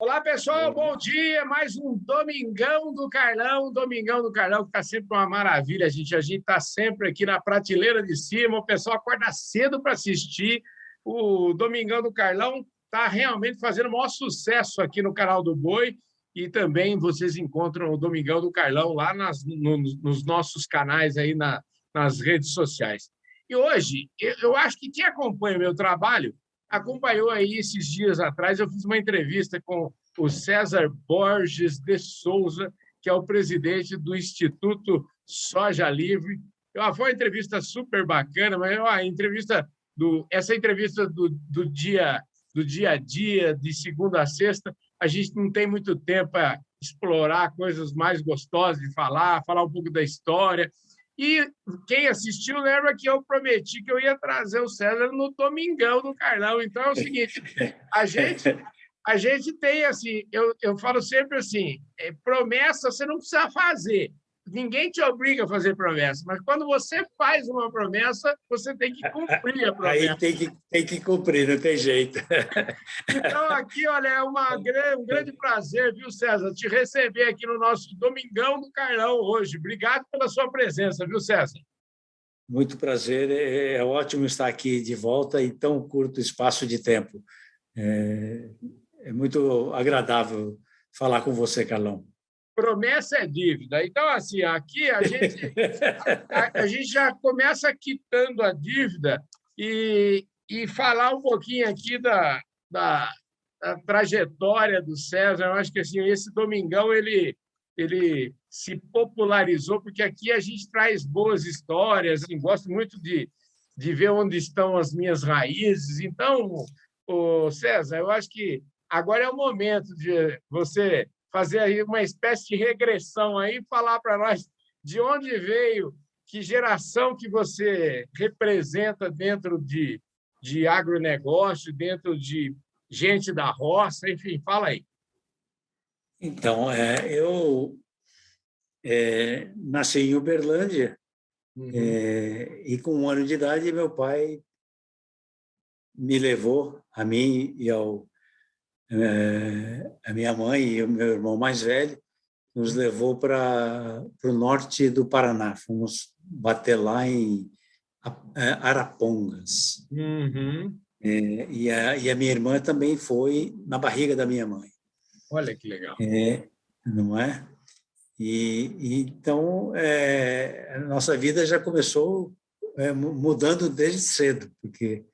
Olá, pessoal, bom dia. Mais um Domingão do Carlão, que está sempre uma maravilha, gente. A gente está sempre aqui na prateleira de cima, o pessoal acorda cedo para assistir. O Domingão do Carlão está realmente fazendo o maior sucesso aqui no canal do Boi, e também vocês encontram o Domingão do Carlão lá nos nossos canais aí nas redes sociais. E hoje, eu acho que quem acompanha o meu trabalho acompanhou aí esses dias atrás, eu fiz uma entrevista com o César Borges de Souza, que é o presidente do Instituto Soja Livre. Foi uma entrevista super bacana, mas essa entrevista do dia a dia, de segunda a sexta, a gente não tem muito tempo para explorar coisas mais gostosas de falar um pouco da história. E quem assistiu lembra que eu prometi que eu ia trazer o César no Domingão do Carlão. Então é o seguinte, a gente tem assim, eu falo sempre assim, promessa você não precisa fazer. Ninguém te obriga a fazer promessa, mas quando você faz uma promessa, você tem que cumprir a promessa. Aí tem que cumprir, não tem jeito. Então, aqui, olha, é um grande prazer, viu, César, te receber aqui no nosso Domingão do Carlão hoje. Obrigado pela sua presença, viu, César? Muito prazer, é ótimo estar aqui de volta em tão curto espaço de tempo. É muito agradável falar com você, Carlão. Promessa é dívida. Então, assim, aqui a gente já começa quitando a dívida e falar um pouquinho aqui da trajetória do César. Eu acho que assim, esse Domingão ele se popularizou, porque aqui a gente traz boas histórias. Assim, gosto muito de ver onde estão as minhas raízes. Então, César, eu acho que agora é o momento de você fazer aí uma espécie de regressão aí, falar para nós de onde veio, que geração que você representa dentro de agronegócio, dentro de gente da roça, enfim, fala aí. Então, eu nasci em Uberlândia, e com 1 ano de idade, meu pai me levou, a mim e a minha mãe e o meu irmão mais velho, nos levou para o norte do Paraná. Fomos bater lá em Arapongas. E a minha irmã também foi na barriga da minha mãe. Olha que legal. Não é? Então, a nossa vida já começou mudando desde cedo, porque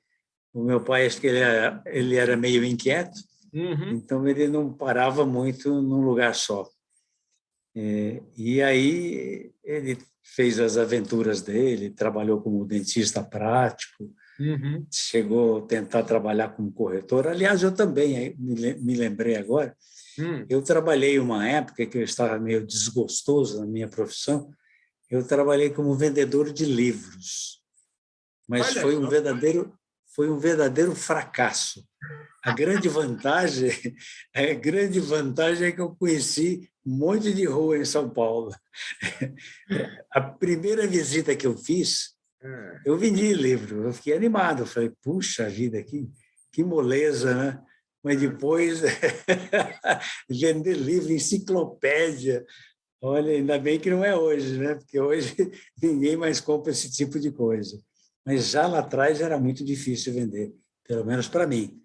o meu pai, acho que ele era meio inquieto, então ele não parava muito num lugar só. E aí ele fez as aventuras dele, trabalhou como dentista prático, chegou a tentar trabalhar como corretor. Aliás, eu também, me lembrei agora, eu trabalhei uma época que eu estava meio desgostoso na minha profissão, eu trabalhei como vendedor de livros, mas foi um verdadeiro fracasso. A grande vantagem é que eu conheci um monte de rua em São Paulo. A primeira visita que eu fiz, eu vendi livro, eu fiquei animado, eu falei, puxa vida, que moleza, né? Mas depois, vender livro, enciclopédia, olha, ainda bem que não é hoje, né? Porque hoje ninguém mais compra esse tipo de coisa. Mas já lá atrás era muito difícil vender, pelo menos para mim.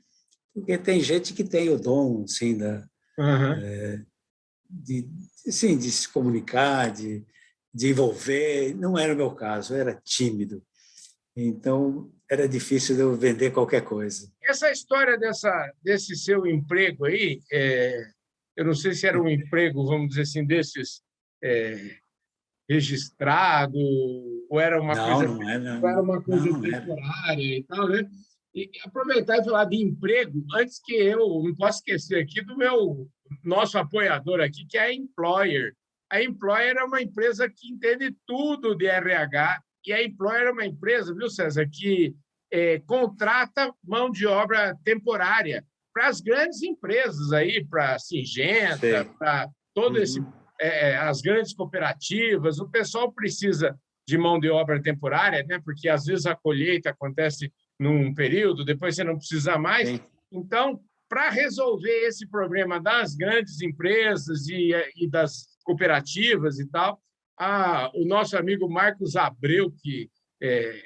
Porque tem gente que tem o dom, assim, de se comunicar, de envolver. Não era o meu caso, eu era tímido. Então, era difícil de eu vender qualquer coisa. Essa história desse seu emprego aí, eu não sei se era um emprego, vamos dizer assim, desses registrado, ou era uma coisa temporária e tal, né? E aproveitar e falar de emprego, antes que eu não posso esquecer aqui do nosso apoiador aqui, que é a Employer. A Employer é uma empresa que entende tudo de RH, e a Employer é uma empresa, viu, César, que contrata mão de obra temporária para as grandes empresas aí, para a Singenta, para todo as grandes cooperativas. O pessoal precisa de mão de obra temporária, né? Porque às vezes a colheita acontece num período, depois você não precisa mais. Sim. Então, para resolver esse problema das grandes empresas e das cooperativas e tal, o nosso amigo Marcos Abreu, que,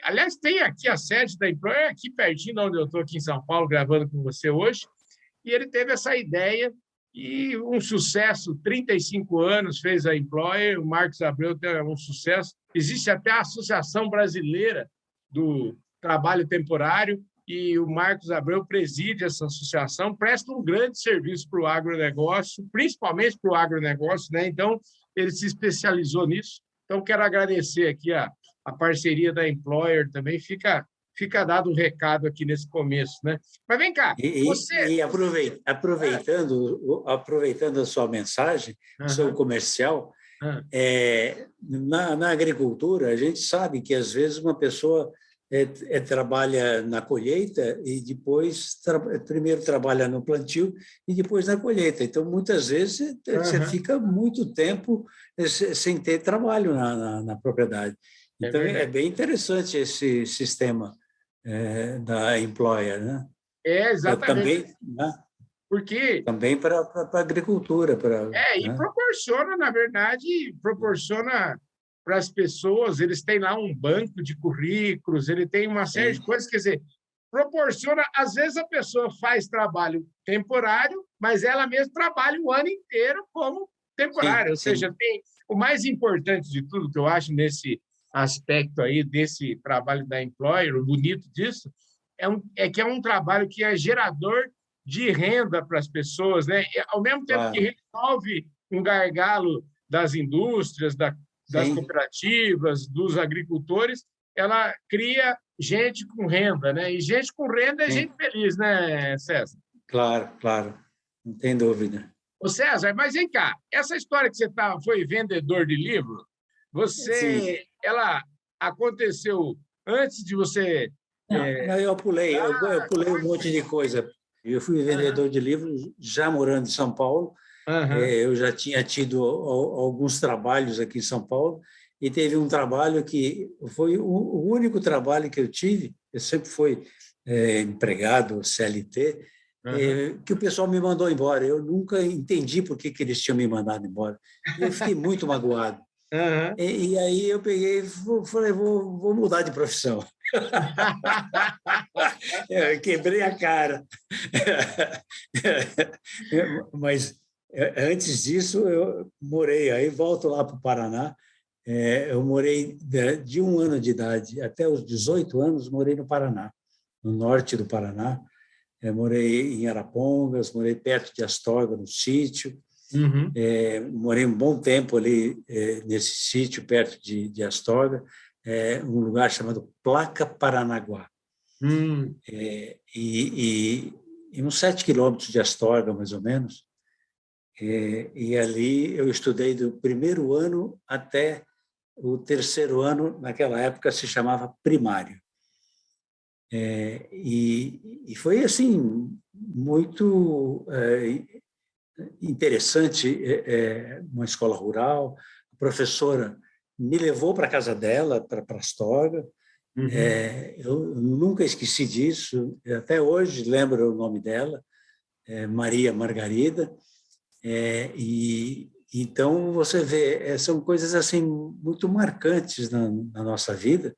aliás, tem aqui a sede da Employer, aqui pertinho de onde eu estou, aqui em São Paulo, gravando com você hoje, e ele teve essa ideia e um sucesso, 35 anos fez a Employer, o Marcos Abreu tem um sucesso, existe até a Associação Brasileira do Trabalho Temporário, e o Marcos Abreu preside essa associação, presta um grande serviço para o agronegócio, principalmente para o agronegócio, né? Então, ele se especializou nisso. Então, quero agradecer aqui a parceria da Employer também, fica dado um recado aqui nesse começo, né? Mas vem cá, você... aproveitando a sua mensagem, o seu comercial, na agricultura, a gente sabe que, às vezes, uma pessoa trabalha na colheita e depois primeiro trabalha no plantio e depois na colheita. Então, muitas vezes, você fica muito tempo sem ter trabalho na propriedade. Então, é bem interessante esse sistema da Employer, né? Exatamente. Também, né? Porque... Também para a agricultura. E proporciona, na verdade, para as pessoas, eles têm lá um banco de currículos, ele tem uma série de coisas, quer dizer, proporciona, às vezes a pessoa faz trabalho temporário, mas ela mesma trabalha o ano inteiro como temporário, ou seja, tem o mais importante de tudo que eu acho nesse aspecto aí desse trabalho da Employer, o bonito disso, que é um trabalho que é gerador de renda para as pessoas, né? Ao mesmo tempo que resolve um gargalo das indústrias, das cooperativas, dos agricultores, ela cria gente com renda, né? E gente com renda é gente feliz, né, César? Claro, não tem dúvida. Ô, César, mas vem cá, essa história que você foi vendedor de livro, ela aconteceu antes de você... Não, eu pulei um monte de coisa. Eu fui vendedor de livros já morando em São Paulo. Eu já tinha tido alguns trabalhos aqui em São Paulo e teve um trabalho que foi o único trabalho que eu tive. Eu sempre fui empregado, CLT, que o pessoal me mandou embora. Eu nunca entendi por que eles tinham me mandado embora. Eu fiquei muito magoado. E aí eu peguei e falei, vou mudar de profissão. Eu quebrei a cara. Mas antes disso, eu morei, aí volto lá para o Paraná. Eu morei de 1 ano de idade até os 18 anos, morei no Paraná, no norte do Paraná. Eu morei em Arapongas, morei perto de Astorga, no sítio. Morei um bom tempo ali nesse sítio, perto de Astorga, um lugar chamado Placa Paranaguá. E uns 7 quilômetros de Astorga, mais ou menos. E ali eu estudei do primeiro ano até o terceiro ano, naquela época se chamava primário. E foi, assim, muito interessante, uma escola rural. A professora me levou para a casa dela, para Astorga. Eu nunca esqueci disso, até hoje lembro o nome dela, Maria Margarida. E então você vê, são coisas assim muito marcantes na nossa vida.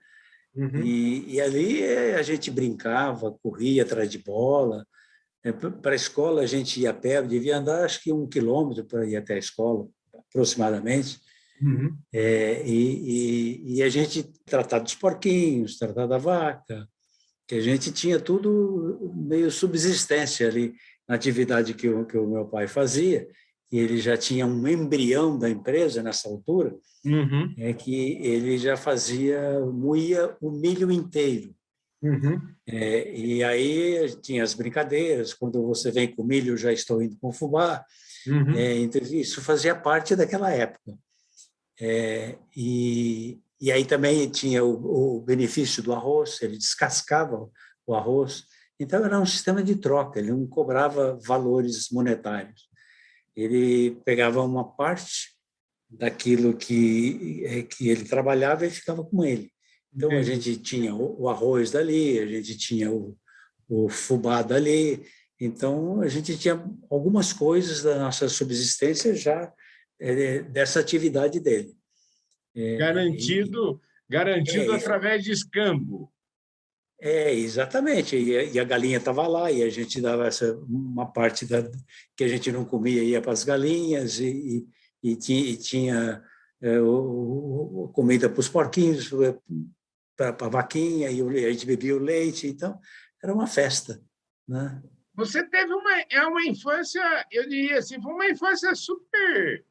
E ali a gente brincava, corria atrás de bola. Para a escola a gente ia a pé, devia andar acho que 1 quilômetro para ir até a escola, aproximadamente. E a gente tratava dos porquinhos, tratava da vaca, que a gente tinha tudo meio subsistência ali na atividade que o meu pai fazia, e ele já tinha um embrião da empresa nessa altura, que ele já moía o milho inteiro. E aí tinha as brincadeiras, quando você vem com milho, eu já estou indo com fubá. Então, isso fazia parte daquela época. E aí também tinha o benefício do arroz, ele descascava o arroz. Então, era um sistema de troca, ele não cobrava valores monetários. Ele pegava uma parte daquilo que ele trabalhava e ficava com ele. Então, a gente tinha o arroz dali, a gente tinha o fubá dali, Então, a gente tinha algumas coisas da nossa subsistência já dessa atividade dele. Garantido através de escambo. Exatamente. E a galinha estava lá, e a gente dava uma parte que a gente não comia, ia para as galinhas, e tinha comida para os porquinhos, para a vaquinha, e a gente bebia o leite. Então, era uma festa, né? Você teve uma infância, eu diria assim, foi uma infância super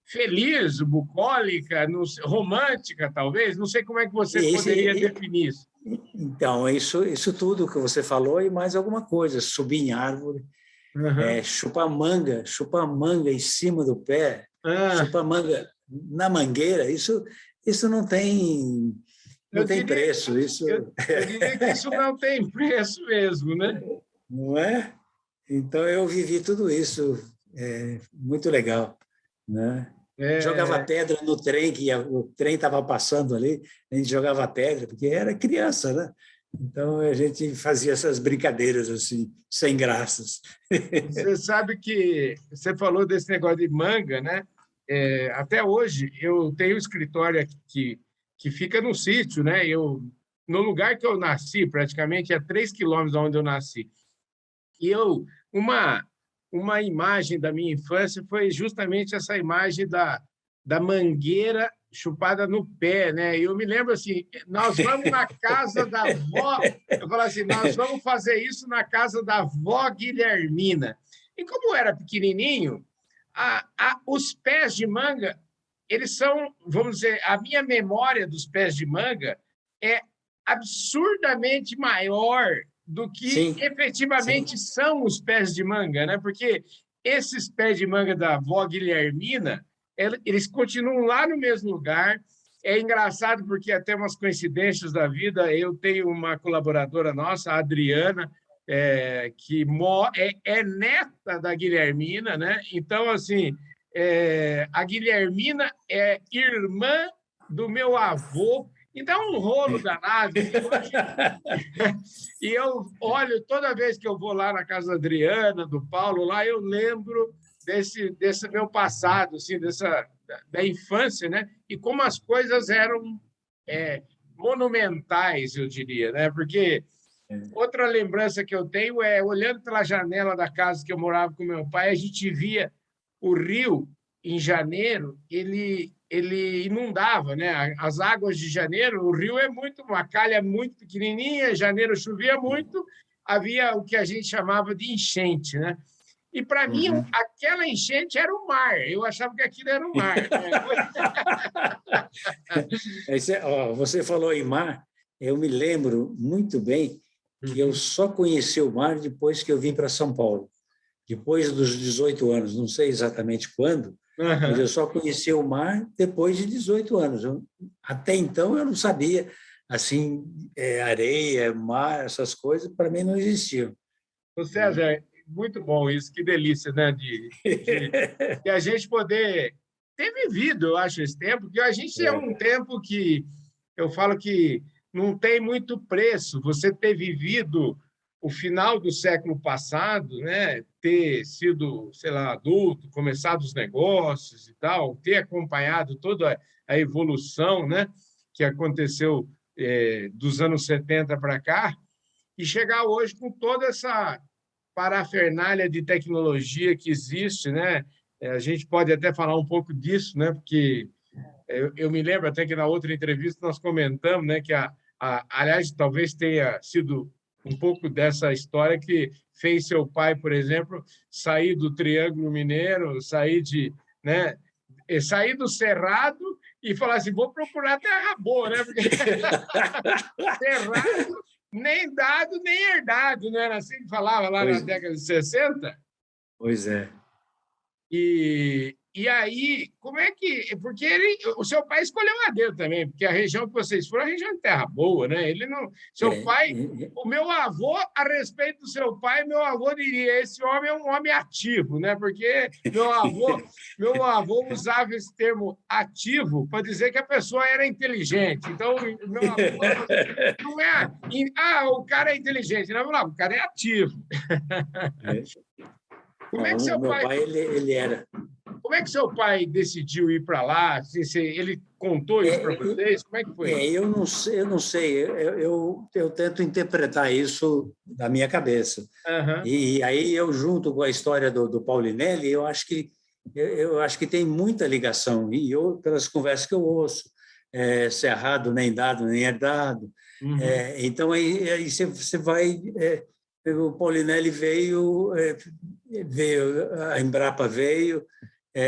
feliz, bucólica, romântica, talvez. Não sei como é que você poderia definir isso. Então, isso tudo que você falou e mais alguma coisa. Subir em árvore, chupar manga em cima do pé, chupar manga na mangueira, isso não tem preço. Eu diria que isso não tem preço mesmo, né? Não é? Então, eu vivi tudo isso, muito legal, né? Jogava pedra no trem, o trem estava passando ali, a gente jogava pedra, porque era criança, né? Então, a gente fazia essas brincadeiras assim, sem graças. Você sabe que você falou desse negócio de manga, né? Até hoje, eu tenho um escritório aqui que fica no sítio, né? No lugar que eu nasci, praticamente a 3 quilômetros de onde eu nasci. E uma imagem da minha infância foi justamente essa imagem da mangueira chupada no pé, né? E eu me lembro assim, nós vamos na casa da avó, eu falo assim, nós vamos fazer isso na casa da avó Guilhermina. E como eu era pequenininho, os pés de manga, eles são, vamos dizer, a minha memória dos pés de manga é absurdamente maior do que efetivamente são os pés de manga, né? Porque esses pés de manga da avó Guilhermina, eles continuam lá no mesmo lugar. É engraçado porque até umas coincidências da vida, eu tenho uma colaboradora nossa, a Adriana, que é neta da Guilhermina, né? Então, assim, a Guilhermina é irmã do meu avô. Então, um rolo danado. E eu olho, toda vez que eu vou lá na casa da Adriana, do Paulo, lá eu lembro desse meu passado, assim, da infância, né? E como as coisas eram monumentais, eu diria, né? Porque outra lembrança que eu tenho é, olhando pela janela da casa que eu morava com meu pai, a gente via o rio, em janeiro, ele inundava, né? As águas de janeiro, o rio uma calha muito pequenininha, janeiro chovia muito, havia o que a gente chamava de enchente, né? E, para mim, aquela enchente era o mar. Eu achava que aquilo era o mar. Você falou em mar, eu me lembro muito bem que eu só conheci o mar depois que eu vim para São Paulo. Depois dos 18 anos, não sei exatamente quando, mas eu só conheci o mar depois de 18 anos. Até então, eu não sabia, assim, areia, mar, essas coisas, para mim não existiam. Ô, César, muito bom isso, que delícia, né? De a gente poder ter vivido, eu acho, esse tempo, porque a gente é um tempo que eu falo que não tem muito preço. Você ter vivido o final do século passado, né? Ter sido, sei lá, adulto, começado os negócios e tal, ter acompanhado toda a evolução, né? Que aconteceu dos anos 70 para cá, e chegar hoje com toda essa parafernália de tecnologia que existe, né? A gente pode até falar um pouco disso, né? Porque eu me lembro até que na outra entrevista nós comentamos, né, que aliás, talvez tenha sido um pouco dessa história que fez seu pai, por exemplo, sair do Triângulo Mineiro, sair do Cerrado e falar assim, vou procurar terra boa, né? Porque Cerrado nem dado nem herdado, não era assim que falava lá na década de 60? Pois é. E E aí, como é que... Porque o seu pai escolheu a dedo também, porque a região que vocês foram é a região de terra boa, né? Ele não... Seu pai... O meu avô, a respeito do seu pai, meu avô diria, esse homem é um homem ativo, né? Porque meu avô usava esse termo ativo para dizer que a pessoa era inteligente. Então, meu avô não é... o cara é inteligente. Não, o cara é ativo. Como é que seu meu pai ele era. Como é que seu pai decidiu ir para lá? Ele contou isso para vocês? Como é que foi? Eu não sei, eu tento interpretar isso da minha cabeça. Uhum. E aí eu junto com a história do Paulinelli, eu acho que tem muita ligação. E eu, pelas conversas que eu ouço, cerrado nem dado nem herdado. Uhum. Então aí você vai... o Paulinelli veio, a Embrapa veio.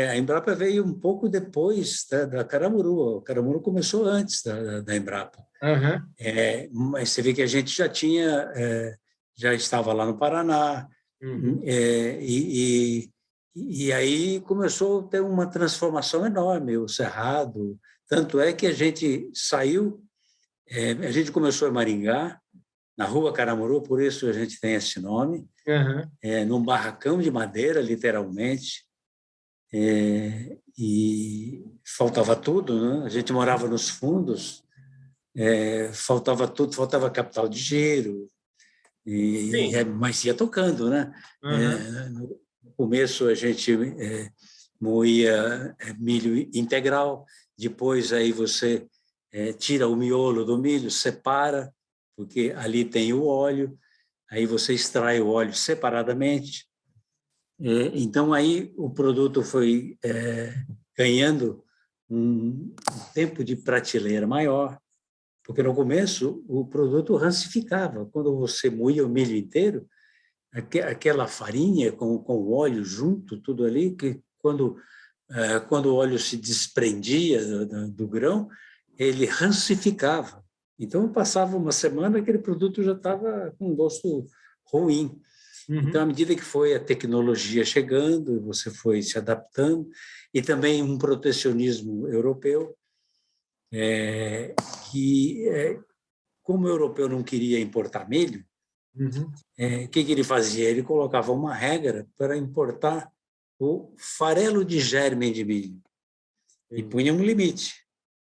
A Embrapa veio um pouco depois da Caramuru. A Caramuru começou antes da Embrapa. Uhum. Mas você vê que a gente já estava lá no Paraná. Uhum. E aí começou a ter uma transformação enorme, o Cerrado. Tanto é que a gente saiu, a gente começou em Maringá, na Rua Caramuru, por isso a gente tem esse nome, num barracão de madeira, literalmente. E faltava tudo, né? A gente morava nos fundos, faltava tudo, faltava capital de giro, mas ia tocando, né? No começo a gente moía milho integral, depois aí você tira o miolo do milho, separa, porque ali tem o óleo, aí você extrai o óleo separadamente. Então, aí o produto foi ganhando um tempo de prateleira maior, porque no começo o produto rancificava. Quando você moía o milho inteiro, aquela farinha com o óleo junto, tudo ali, que quando o óleo se desprendia do grão, ele rancificava. Então, passava uma semana, aquele produto já estava com um gosto ruim. Então, à medida que foi a tecnologia chegando, você foi se adaptando, e também um protecionismo europeu, como o europeu não queria importar milho, que ele fazia? Ele colocava uma regra para importar o farelo de germe de milho, e punha um limite.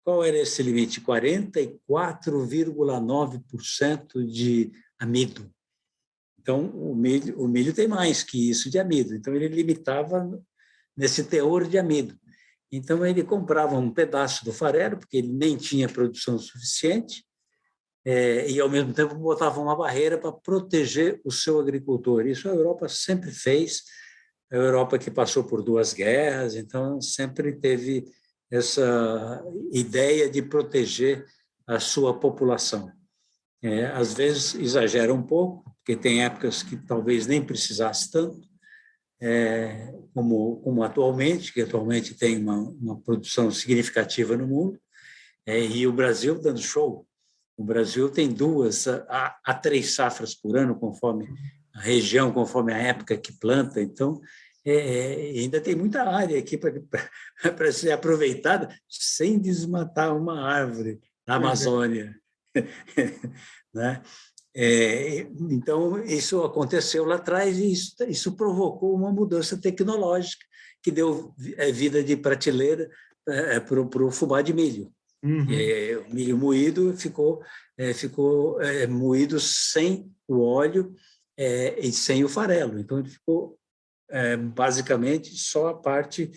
Qual era esse limite? 44,9% de amido. Então, o milho tem mais que isso de amido. Então, ele limitava nesse teor de amido. Então, ele comprava um pedaço do farelo, porque ele nem tinha produção suficiente, e, ao mesmo tempo, botava uma barreira para proteger o seu agricultor. Isso a Europa sempre fez, a Europa que passou por 2 guerras, então, sempre teve essa ideia de proteger a sua população. Às vezes exagera um pouco, porque tem épocas que talvez nem precisasse tanto, como atualmente, que atualmente tem uma produção significativa no mundo, e o Brasil dando show. O Brasil tem 2 a 3 safras por ano, conforme a região, conforme a época que planta. Então, ainda tem muita área aqui para ser aproveitada sem desmatar uma árvore na Amazônia. Né? Então, isso aconteceu lá atrás e isso provocou uma mudança tecnológica que deu vida de prateleira para o fubá de milho. O milho moído ficou moído sem o óleo e sem o farelo. Então, ele ficou basicamente só a parte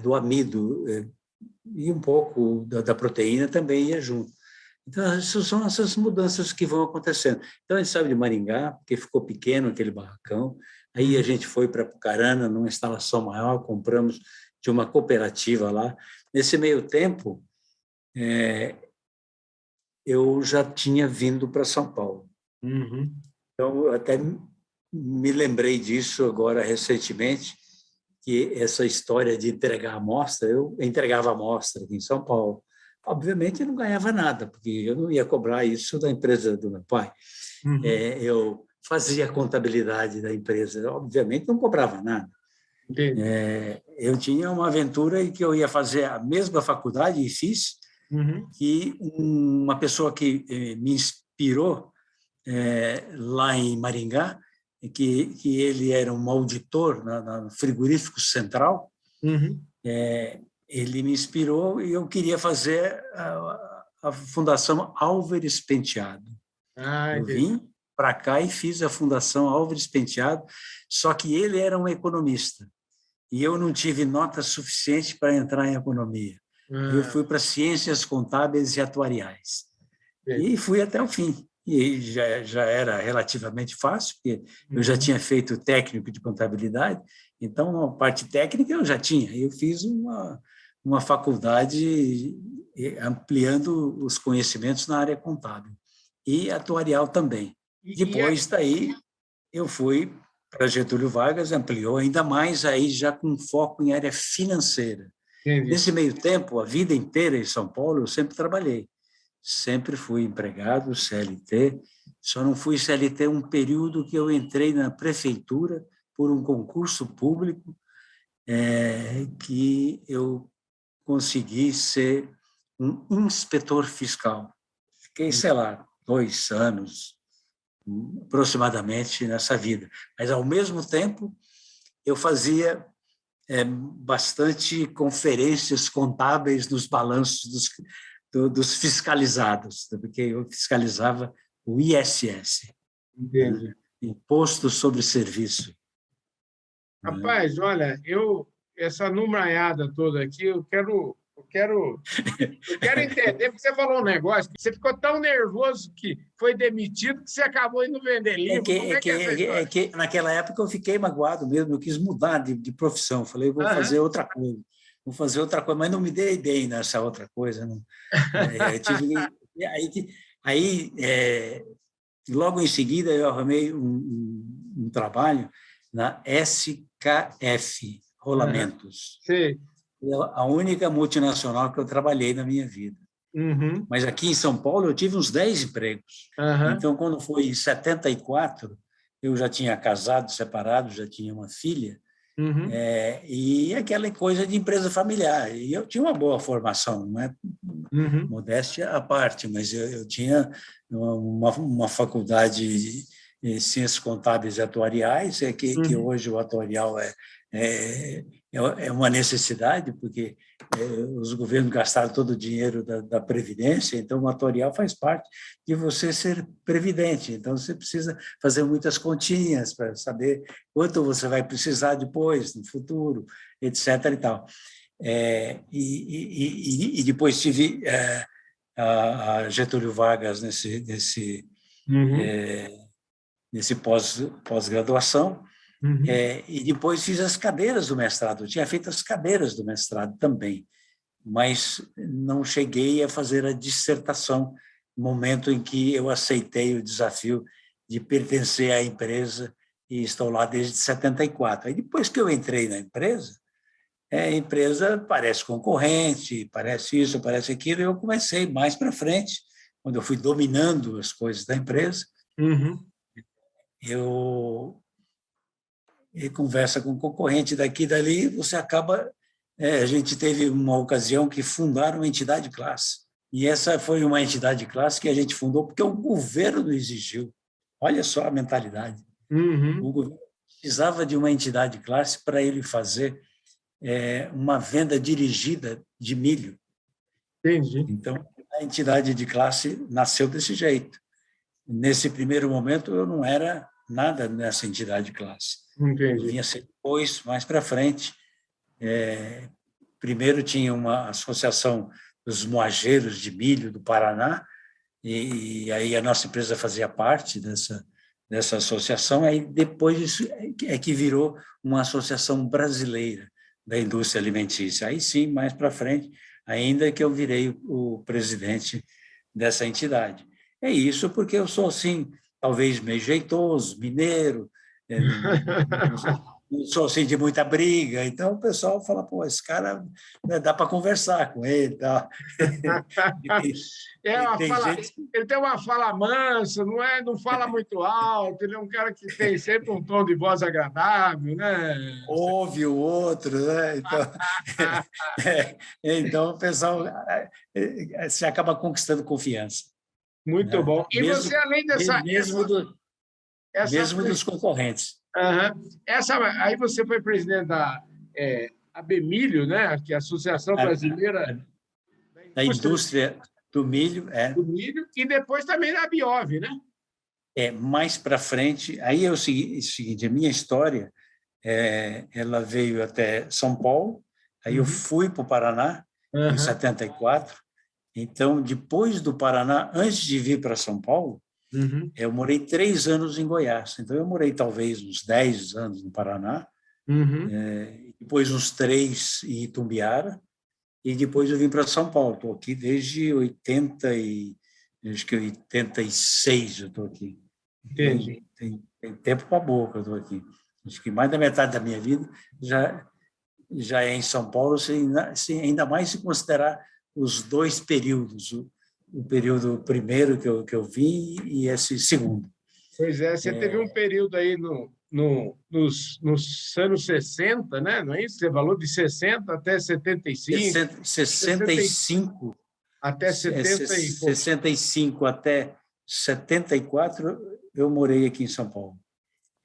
do amido e um pouco da proteína também ia junto. Então, são essas mudanças que vão acontecendo. Então, a gente saiu de Maringá, porque ficou pequeno aquele barracão. Aí a gente foi para Apucarana, numa instalação maior, compramos de uma cooperativa lá. Nesse meio tempo, eu já tinha vindo para São Paulo. Então, eu até me lembrei disso agora recentemente, que essa história de entregar amostra, eu entregava amostra aqui em São Paulo. Obviamente, eu não ganhava nada, porque eu não ia cobrar isso da empresa do meu pai. Eu fazia a contabilidade da empresa, obviamente não cobrava nada. Eu tinha uma aventura em que eu ia fazer a mesma faculdade, e fiz, que uma pessoa que me inspirou lá em Maringá, que ele era um auditor no Frigorífico Central, ele me inspirou e eu queria fazer a Fundação Álvares Penteado. Eu vim para cá e fiz a Fundação Álvares Penteado, só que ele era um economista e eu não tive nota suficiente para entrar em economia. Eu fui para ciências contábeis e atuariais e fui até o fim. E já era relativamente fácil, porque eu já tinha feito técnico de contabilidade, então a parte técnica eu já tinha. Eu fiz uma faculdade ampliando os conhecimentos na área contábil e atuarial também. Depois daí eu fui para Getúlio Vargas, ampliou ainda mais, aí já com foco em área financeira. Nesse meio tempo, a vida inteira em São Paulo, eu sempre trabalhei. Sempre fui empregado, CLT, só não fui CLT um período que eu entrei na prefeitura por um concurso público que eu consegui ser um inspetor fiscal. Fiquei, sei lá, 2 anos aproximadamente nessa vida. Mas, ao mesmo tempo, eu fazia bastante conferências contábeis nos balanços dos fiscalizados, porque eu fiscalizava o ISS, Imposto sobre Serviço. Rapaz, olha, essa numeraiada toda aqui, eu quero entender, porque você falou um negócio, que você ficou tão nervoso que foi demitido que você acabou indo vender livro. Como é que é essa história? É que naquela época eu fiquei magoado mesmo, eu quis mudar de profissão, falei, vou fazer outra coisa. Vou fazer outra coisa, mas não me dei bem nessa outra coisa. Não. Logo em seguida, eu arrumei um trabalho na SKF, Rolamentos. Sim. A única multinacional que eu trabalhei na minha vida. Mas aqui em São Paulo eu tive uns 10 empregos. Então, quando foi em 74, eu já tinha casado, separado, já tinha uma filha, e aquela coisa de empresa familiar. E eu tinha uma boa formação, não é modéstia à parte, mas eu tinha uma faculdade de ciências contábeis e atuariais, que hoje o atuarial é uma necessidade, porque os governos gastaram todo o dinheiro da Previdência, então o atuarial faz parte de você ser previdente. Então, você precisa fazer muitas continhas para saber quanto você vai precisar depois, no futuro, etc. e tal. E depois tive a Getúlio Vargas nesse pós-graduação, e depois fiz as cadeiras do mestrado. Eu tinha feito as cadeiras do mestrado também, mas não cheguei a fazer a dissertação no momento em que eu aceitei o desafio de pertencer à empresa e estou lá desde 74. Aí, depois que eu entrei na empresa, a empresa parece concorrente, parece isso, parece aquilo, e eu comecei mais para frente, quando eu fui dominando as coisas da empresa, e conversa com concorrente daqui e dali, você acaba... a gente teve uma ocasião que fundaram uma entidade de classe, e essa foi uma entidade de classe que a gente fundou porque o governo exigiu. Olha só a mentalidade. O governo precisava de uma entidade de classe para ele fazer uma venda dirigida de milho. Entendi. Então, a entidade de classe nasceu desse jeito. Nesse primeiro momento, eu não era nada nessa entidade de classe. Entendi. Eu vinha ser depois, mais para frente. Primeiro tinha uma associação dos moageiros de milho do Paraná, e aí a nossa empresa fazia parte dessa associação. Aí depois isso é que virou uma associação brasileira da indústria alimentícia. Aí sim, mais para frente, ainda que eu virei o presidente dessa entidade. É isso porque eu sou, assim, talvez meio jeitoso, mineiro, não sou assim de muita briga, então o pessoal fala, pô, esse cara, né, dá para conversar com ele, tá? Ele tem uma fala mansa, não fala muito alto, ele é um cara que tem sempre um tom de voz agradável, né? Ouve o outro, né? Então, então o pessoal se acaba conquistando confiança. Muito, né? Bom. E mesmo, você, além dessa... Mesmo dos concorrentes. Aí você foi presidente da ABMilho, né? Que é a Associação Brasileira da Indústria do Milho. Do milho, e depois também da Biov, né? Mais para frente, aí é o seguinte, a minha história, ela veio até São Paulo, aí eu fui para o Paraná, em 74, então, depois do Paraná, antes de vir para São Paulo, eu morei 3 anos em Goiás. Então, eu morei talvez uns 10 anos no Paraná, depois uns 3 em Itumbiara, e depois eu vim para São Paulo. Estou aqui desde 86, eu estou aqui. Entendi. Tem tempo para a boca eu estou aqui. Acho que mais da metade da minha vida já é em São Paulo, ainda mais se considerar os 2 períodos, o período primeiro que eu vim e esse segundo. Pois é, você teve um período aí nos anos 60, né? Não é isso? Você falou de 60 até 75. 65 até 65 até 74, eu morei aqui em São Paulo.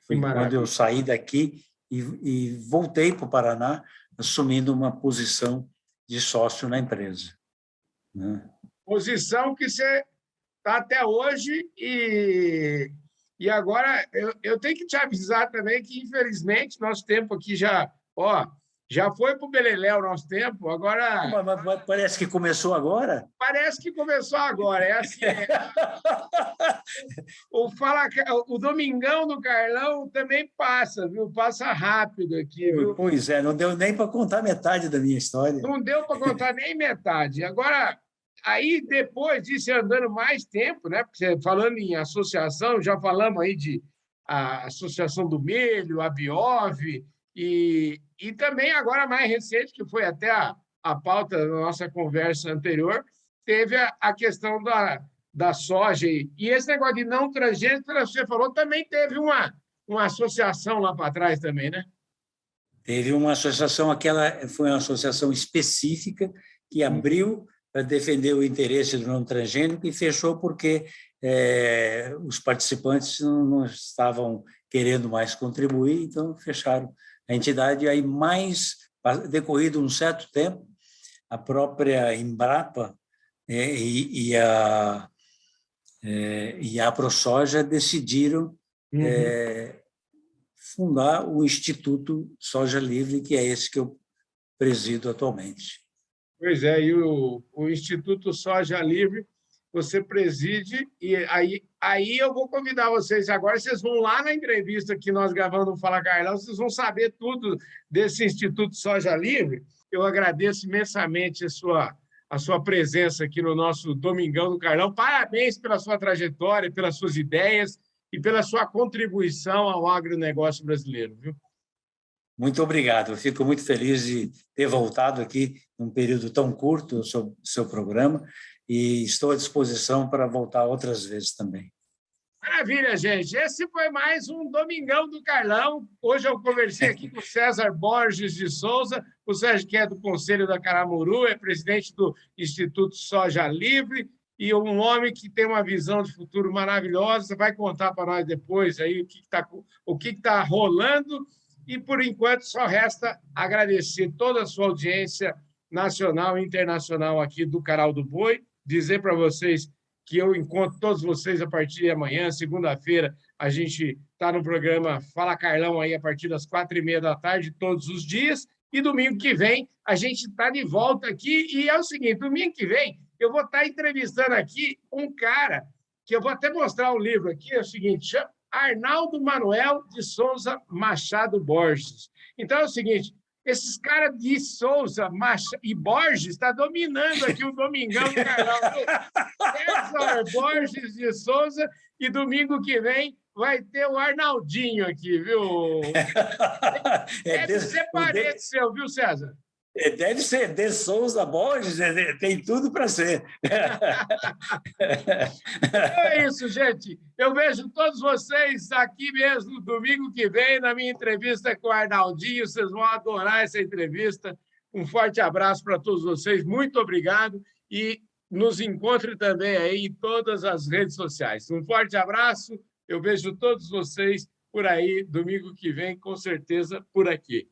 Foi quando eu saí daqui e voltei para o Paraná, assumindo uma posição de sócio na empresa. Né? Posição que você está até hoje e agora eu tenho que te avisar também que, infelizmente, nosso tempo aqui já foi para o beleléu o nosso tempo, agora... Mas parece que começou agora? Parece que começou agora, é assim... O Domingão do Carlão também passa, viu? Passa rápido aqui, viu? Pois é, não deu nem para contar metade da minha história. Não deu para contar nem metade. Agora... Aí, depois disso, andando mais tempo, né? Porque falando em associação, já falamos aí de a Associação do Milho, a Biov, e também agora mais recente, que foi até a pauta da nossa conversa anterior, teve a questão da soja. E esse negócio de não transgênico, que você falou, também teve uma associação lá para trás também, né? Teve uma associação, aquela foi uma associação específica que abriu para defender o interesse do não transgênico e fechou porque os participantes não estavam querendo mais contribuir, então fecharam a entidade. E aí, decorrido um certo tempo, a própria Embrapa e a ProSoja decidiram fundar o Instituto Soja Livre, que é esse que eu presido atualmente. Pois é, e o Instituto Soja Livre, você preside, e aí eu vou convidar vocês agora, vocês vão lá na entrevista que nós gravamos no Fala Carlão, vocês vão saber tudo desse Instituto Soja Livre. Eu agradeço imensamente a sua presença aqui no nosso Domingão do Carlão. Parabéns pela sua trajetória, pelas suas ideias e pela sua contribuição ao agronegócio brasileiro, viu? Muito obrigado. Eu fico muito feliz de ter voltado aqui num período tão curto ao seu programa e estou à disposição para voltar outras vezes também. Maravilha, gente. Esse foi mais um Domingão do Carlão. Hoje eu conversei aqui com o César Borges de Souza, o Sérgio, que é do Conselho da Caramuru, é presidente do Instituto Soja Livre e um homem que tem uma visão de futuro maravilhosa. Você vai contar para nós depois aí o que está rolando. E, por enquanto, só resta agradecer toda a sua audiência nacional e internacional aqui do Canal do Boi, dizer para vocês que eu encontro todos vocês a partir de amanhã, segunda-feira, a gente está no programa Fala Carlão aí a partir das 4h30 da tarde, todos os dias, e domingo que vem a gente está de volta aqui, e é o seguinte, domingo que vem eu vou estar entrevistando aqui um cara, que eu vou até mostrar o livro aqui, é o seguinte, chama Arnaldo Manuel de Souza Machado Borges. Então é o seguinte, esses caras de Souza e Borges estão dominando aqui o Domingão do Carlão. César Borges de Souza, e domingo que vem vai ter o Arnaldinho aqui, viu? Deve ser parente seu, viu, César? Deve ser, De Souza Borges, tem tudo para ser. É isso, gente. Eu vejo todos vocês aqui mesmo, domingo que vem, na minha entrevista com o Arnaldinho. Vocês vão adorar essa entrevista. Um forte abraço para todos vocês. Muito obrigado. E nos encontre também aí em todas as redes sociais. Um forte abraço. Eu vejo todos vocês por aí, domingo que vem, com certeza, por aqui.